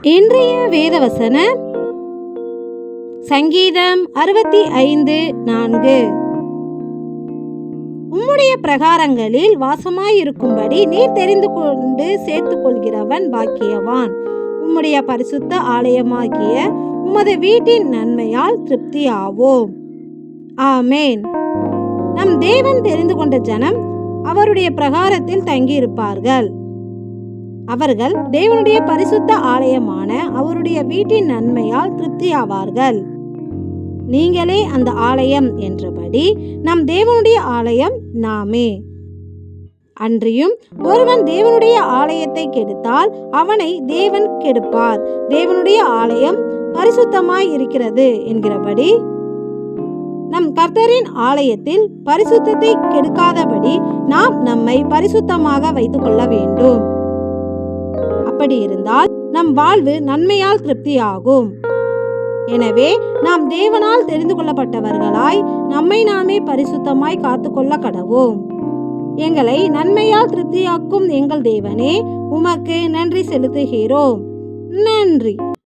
இன்றைய வேதவசன சங்கீதம் 65:4. உம்முடைய பிரகாரங்களில் வாசமாயிருக்கும்படி நீர் தெரிந்து கொண்டு சேர்த்துக் கொள்கிறவன் பாக்கியவான். உம்முடைய பரிசுத்த ஆலயமாகிய உமது வீட்டின் நன்மையால் திருப்தியாவோம். ஆமேன். நம் தேவன் தெரிந்து கொண்ட ஜனம் அவருடைய பிரகாரத்தில் தங்கியிருப்பார்கள். அவர்கள் தேவனுடைய பரிசுத்த ஆலயமான அவருடைய வீட்டின் நன்மையால் திருப்தியாவார்கள். நீங்களே அந்த ஆலயம் என்றபடி நம் தேவனுடைய ஆலயம் நாமே. அன்றியும் ஒருவன் தேவனுடைய ஆலயத்தை கெடுத்தால் அவனை தேவன் கெடுப்பார். தேவனுடைய ஆலயம் பரிசுத்தமாய் இருக்கிறது என்கிறபடி நம் கர்த்தரின் ஆலயத்தில் பரிசுத்தத்தை கெடுக்காதபடி நாம் நம்மை பரிசுத்தமாக வைத்துக் கொள்ள வேண்டும். அப்படி இருந்தால் நம் வாழ்வு நன்மையால் திருப்தியாகும். எனவே நாம் தேவனால் தெரிந்து கொள்ளப்பட்டவர்களாய் நம்மை நாமே பரிசுத்தமாய் காத்துக்கொள்ள கடவோம். எங்களை நன்மையால் திருப்தியாக்கும் எங்கள் தேவனே, உமக்கு நன்றி செலுத்துகிறோம். நன்றி.